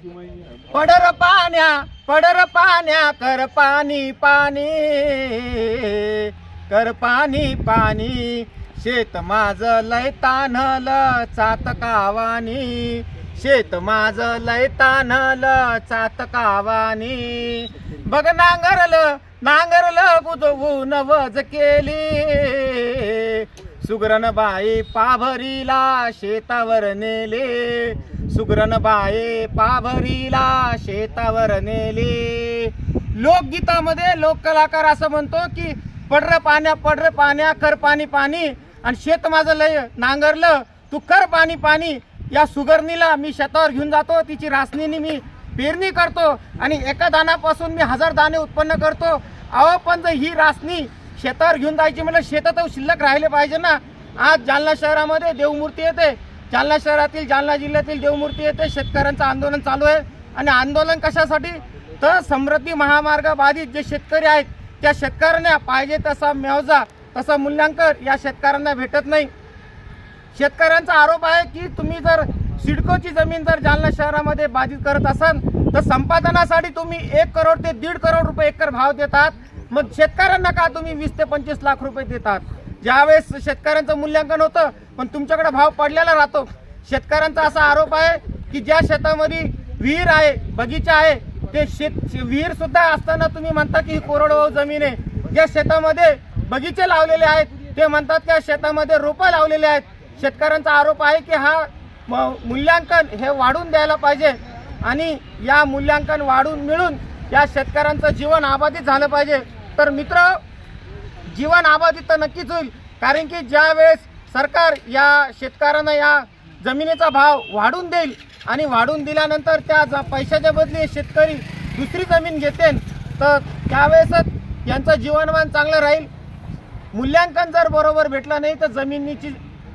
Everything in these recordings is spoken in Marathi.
पडर पाण्या कर पाणी पाणी, कर पाणी पाणी, शेत माझं लय तान्हलं चातकावानी, शेत माझं लय तान्हलं चातकावानी, बघ नांगरलं बुजवून वज केली, सुगरण बाई पाभरीला शेतावर नेले, सुगरण बाई पाभरीला शेतावर नेले। लोकगीतामध्ये लोक कलाकार असं म्हणतो की पडर पाण्या कर पाणी पाणी, आणि शेत माझं लय नांगरलं तू कर पाणी पाणी। या सुगरणीला मी शेतावर घेऊन जातो, तिची रासणीने मी पेरणी करतो आणि एका दाण्यापासून मी 1000 दाणे उत्पन्न करतो। अहो पण जर ही रासणी शेतावर घेऊन जायची म्हणजे शेतात शिल्लक राहिले पाहिजे ना। आज जालना शहरामध्ये देवमूर्ती येते, जालना शहरातील जालना जिल्ह्यातील देवमूर्ती येते, शेतकऱ्यांचं आंदोलन चालू आहे। आणि आंदोलन कशासाठी तर समृद्धी महामार्ग बाधित जे शेतकरी आहेत त्या शेतकऱ्यांना पाहिजे तसा मुआवजा तसा मूल्यांकन या शेतकऱ्यांना भेटत नाही। शेतकऱ्यांचा आरोप आहे की तुम्ही जर सिडकोची जमीन जर जालना शहरामध्ये बाधित करत असाल तर संपादनासाठी तुम्ही 1 करोड ते 1.5 करोड रुपये एकर भाव देतात, मग शेतकऱ्यांना का तुम्ही 20 ते 25 लाख रुपये देतात। ज्यावेळेस शेतकऱ्यांचं मूल्यांकन होतं पण तुमच्याकडे भाव पडलेला राहतो। शेतकऱ्यांचा असा आरोप आहे की ज्या शेतामध्ये विहीर आहे बगीचा आहे ते विहीर सुद्धा असताना तुम्ही म्हणता की ही कोरडवाहू जमीन आहे। ज्या शेतामध्ये बगीचे लावलेले आहेत ते म्हणतात त्या शेतामध्ये रोपं लावलेले आहेत। शेतकऱ्यांचा आरोप आहे की हा मूल्यांकन हे वाढून द्यायला पाहिजे आणि या मूल्यांकन वाढून मिळून या शेतकऱ्यांचं जीवन अबाधित झालं पाहिजे। तर मित्र, जीवन अबाधित तर नक्कीच होईल, कारण की ज्या वेळेस सरकार या शेतकऱ्यांना या जमिनीचा भाव वाढून देईल आणि वाढून दिल्यानंतर त्या पैशाच्या बदली शेतकरी दुसरी जमीन घेते तर त्यावेळेसच यांचं जीवनमान चांगलं राहील। मूल्यांकन जर बरोबर भेटलं नाही तर जमिनीची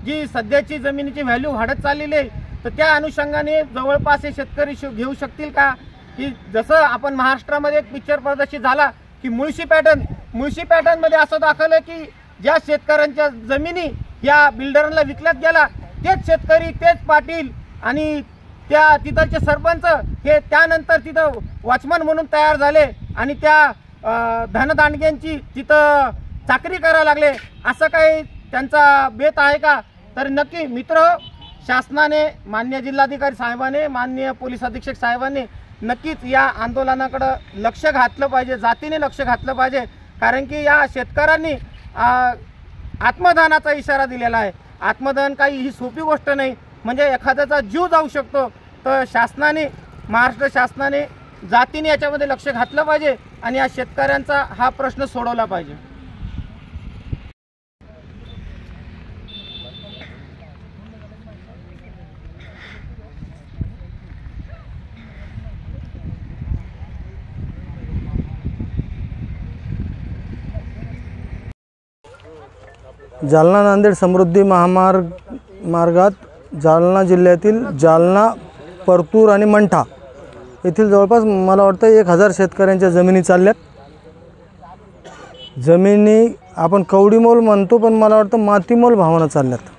जी सध्याची जमिनीची व्हॅल्यू वाढत चाललेली आहे तर त्या अनुषंगाने जवळपास हे शेतकरी घेऊ शकतील का की जसं आपण महाराष्ट्रामध्ये एक पिक्चर प्रदर्शित झाला की मुळशी पॅटर्नमध्ये असं दाखवलं की ज्या शेतकऱ्यांच्या जमिनी या बिल्डरांना विकल्यात गेला तेच शेतकरी तेच पाटील आणि त्या तिथलचे सरपंच हे त्यानंतर तिथं वॉचमन म्हणून तयार झाले आणि त्या धनदांडग्यांची तिथं चाकरी करायला लागले। असं काही त्यांचा बेत आहे का? तर नक्की मित्र, शासनाने माननीय जिल्हाधिकारी साहेबांनी माननीय पोलीस अधीक्षक साहेबांनी नक्कीच या आंदोलनाकडे लक्ष घातलं पाहिजे, जातीने लक्ष घातलं पाहिजे, कारण की या शेतकऱ्यांनी आत्मदानाचा इशारा दिलेला आहे। आत्मदान काही ही सोपी गोष्ट नाही, म्हणजे एखाद्याचा जीव जाऊ शकतो। तर शासनाने महाराष्ट्र शासनाने जातीने याच्यामध्ये लक्ष घातलं पाहिजे आणि या शेतकऱ्यांचा हा प्रश्न सोडवला पाहिजे। जालना नांदेड समृद्धी महामार्गात जालना जिल्ह्यातील जालना, परतूर आणि मंठा येथील जवळपास मला वाटतं 1000 शेतकऱ्यांच्या जमिनी चालल्यात। जमिनी आपण कवडीमोल म्हणतो पण मला वाटतं मातीमोल भावानं चालल्यात।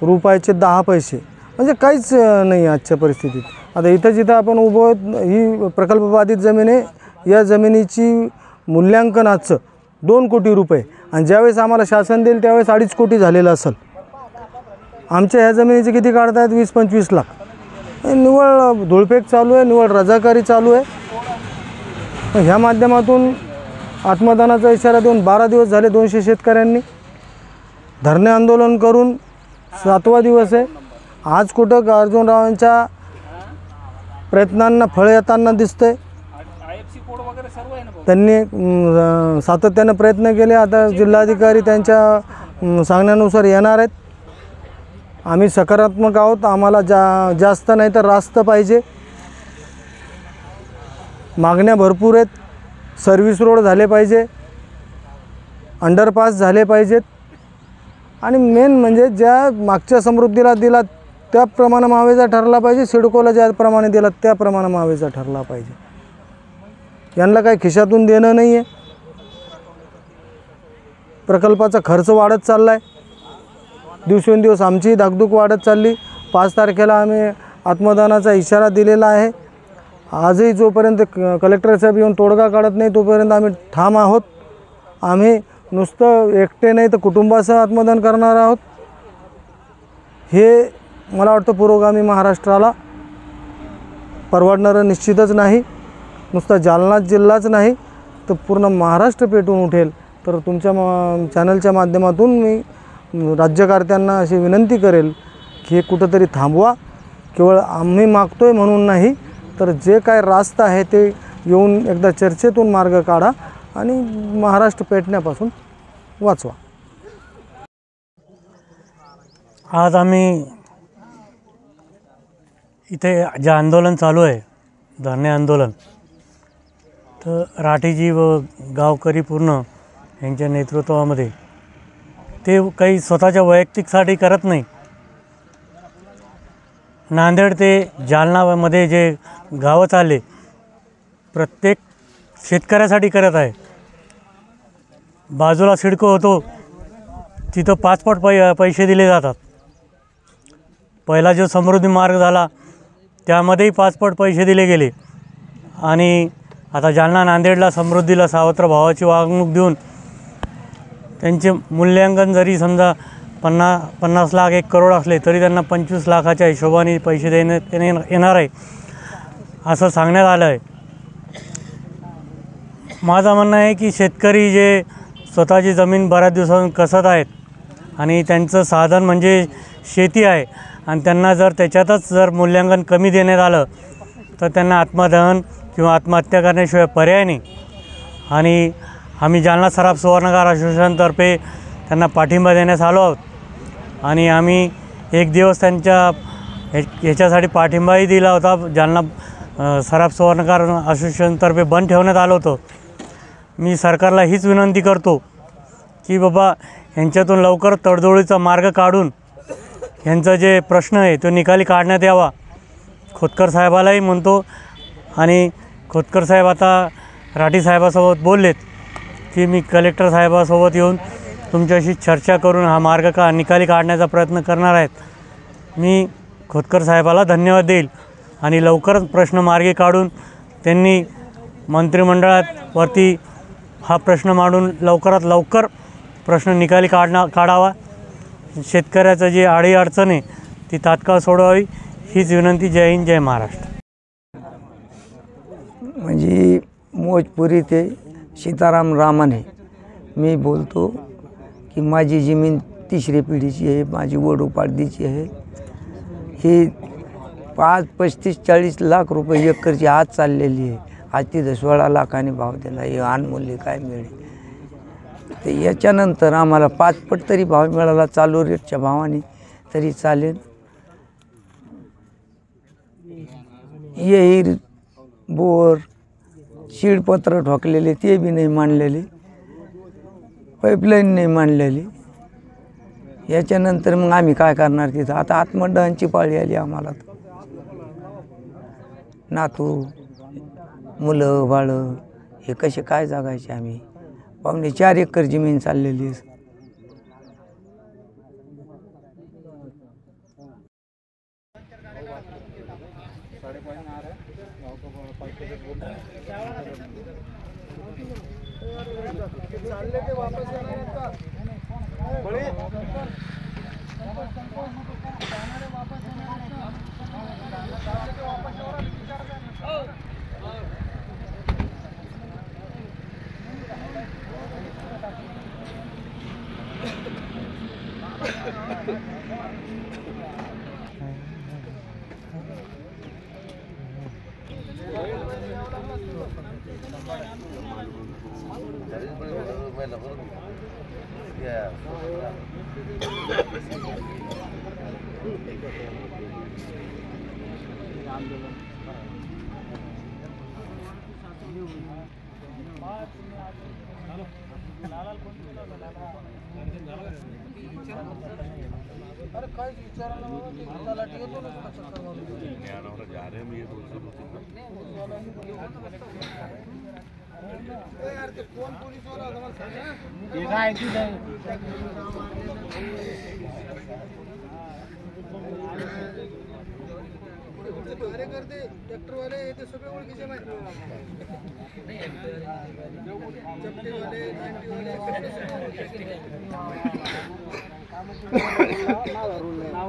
रुपयाचे 10 पैसे म्हणजे काहीच नाही आजच्या परिस्थितीत। आता इथं जिथं आपण उभं आहोत ही प्रकल्पबाधित जमीन आहे, या जमिनीची मूल्यांकन आजचं 2 कोटी रुपये आणि ज्यावेळेस आम्हाला शासन देईल त्यावेळेस 2.5 कोटी झालेलं असेल। आमच्या ह्या जमिनीचे किती काढतायत 20-25 लाख। निव्वळ धुळफेक चालू आहे, निव्वळ रजाकारी चालू आहे। ह्या माध्यमातून आत्मदानाचा इशारा देऊन 12 दिवस झाले 200 शेतकऱ्यांनी धरणे आंदोलन करून 7वा दिवस आहे। आज कुठं अर्जुनरावांच्या प्रयत्नांना फळ येताना दिसतंय। त्यांनी सातत्याने प्रयत्न केले, आता जिल्हाधिकारी त्यांच्या सांगण्यानुसार येणार आहेत। आम्ही सकारात्मक आहोत, आम्हाला जास्त नाही तर रास्त पाहिजे। मागण्या भरपूर आहेत, सर्व्हिस रोड झाले पाहिजे, अंडरपास झाले पाहिजेत आणि मेन म्हणजे ज्या मागच्या समृद्धीला दिला त्याप्रमाणे मावेजा ठरला पाहिजे, सिडकोला ज्याप्रमाणे दिला त्याप्रमाणे मावेजा ठरला पाहिजे। यांना काही खिशातून देणं नाही आहे। प्रकल्पाचा खर्च वाढत चालला आहे, दिवसेंदिवस आमची धाकधूक वाढत चालली। 5 तारखेला आम्ही आत्मदानाचा इशारा दिलेला आहे। आजही जोपर्यंत कलेक्टर साहेब येऊन तोडगा काढत नाही तोपर्यंत आम्ही ठाम आहोत। आम्ही नुसतं एकटे नाही तर कुटुंबासह आत्मदान करणार आहोत। हे मला वाटतं पुरोगामी महाराष्ट्राला परवडणारं निश्चितच नाही। नुसता जालना जिल्हाच नाही तर पूर्ण महाराष्ट्र पेटून उठेल। तर तुमच्या चॅनलच्या माध्यमातून मी राज्यकर्त्यांना अशी विनंती करेल की हे कुठंतरी थांबवा। केवळ आम्ही मागतोय म्हणून नाही तर जे काय रास्त आहे ते येऊन एकदा चर्चेतून मार्ग काढा आणि महाराष्ट्र पेटण्यापासून वाचवा। आज आम्ही इथे जे आंदोलन चालू आहे, धरणे आंदोलन, तर राठीजी व गावकरी पूर्ण यांच्या नेतृत्वामध्ये ते काही स्वतःच्या वैयक्तिकसाठी करत नाही। नांदेड ते जालनामध्ये जे गावं चालले प्रत्येक शेतकऱ्यासाठी करत आहे। बाजूला सिडको होतो तिथं 5 पट पैसे दिले जातात। पहिला जो समृद्धी मार्ग झाला त्यामध्येही 5 पट पैसे दिले गेले आणि आता जालना नांदेडला समृद्धीला सावत्र भावाची वागणूक देऊन त्यांचे मूल्यांकन जरी समजा 50 लाख 1 करोड असले तरी त्यांना 25 लाखाच्या हिशोबाने पैसे देण्यात येणार आहे असं सांगण्यात आलं आहे। माझं म्हणणं आहे की शेतकरी जे स्वतःची जमीन बऱ्याच दिवसांपासून कसत आहेत आणि त्यांचं साधन म्हणजे शेती आहे आणि त्यांना जर त्याच्यातच जर मूल्यांकन कमी देण्यात आलं तर त्यांना आत्मदहन किंवा आत्महत्या करण्याशिवाय पर्याय नाही। आणि आम्ही जालना सराफ सुवर्णकार असोसिएशनतर्फे त्यांना पाठिंबा देण्यास आलो आहोत आणि आम्ही एक दिवस त्यांच्या ह्याच्यासाठी पाठिंबाही दिला होता। जालना सराफ सुवर्णकार असोसिएशनतर्फे बंद ठेवण्यात आलं होतं। मी सरकारला हीच विनंती करतो की बाबा यांच्यातून लवकर तडजोडीचा मार्ग काढून यांचा जे प्रश्न आहे तो निकाली काढण्यात यावा। खोतकर साहेबालाही म्हणतो आणि खोतकर साहेब आता राठी साहेबासोबत बोललेत की मी कलेक्टर साहेबासोबत येऊन तुमच्याशी चर्चा करून हा मार्ग निकाली काढण्याचा प्रयत्न करणार आहेत। मी खोतकर साहेबाला धन्यवाद देईल आणि लवकरच प्रश्न मार्गी काढून त्यांनी मंत्रिमंडळात वरती हा प्रश्न मांडून लवकरात लवकर प्रश्न निकाली काढावा। शेतकऱ्याचं जी अडीअडचण आहे ती तात्काळ सोडवावी हीच विनंती। जय हिंद, जय महाराष्ट्र। म्हणजे मोजपुरी ते सीताराम रामाने मी बोलतो की माझी जमीन 3री पिढीची आहे, माझी वडोपार्जीची आहे। ही 35-40 लाख रुपये एकरची आज चाललेली आहे। आज तिथं 16 लाखाने भाव दिला। हे अनमूल्य काय मिळेल तर याच्यानंतर आम्हाला 5 पट तरी भाव मिळाला चालू रेटच्या भावाने तरी चालेल। येहीर बोर शिडपत्र ठोकलेले ते बी नाही मांडलेले, पाईपलाईन नाही मांडलेली। याच्यानंतर मग आम्ही काय करणार तिथं? आता आत्मदहनची पाळी आली आम्हाला। नातू मुलं बाळं हे कसे काय जगायचे? आम्ही 4.5 एकर जमीन चाललेली आहे।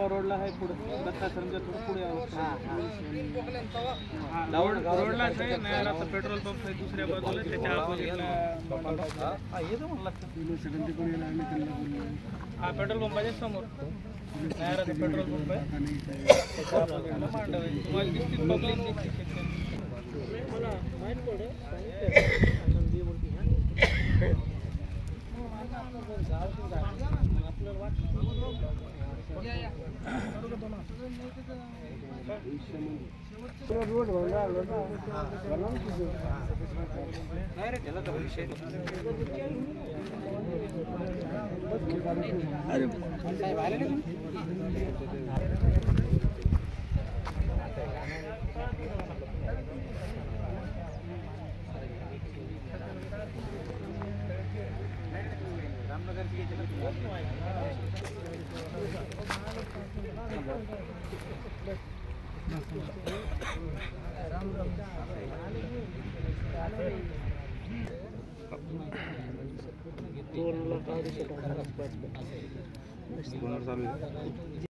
रोडला आहे पुढे दत्ता समजा थोडं पुढे रोडला पेट्रोल पंप आहे दुसऱ्या बाजूला त्याच्या हा पेट्रोल पंप आहे समोर पेट्रोल पंप आहे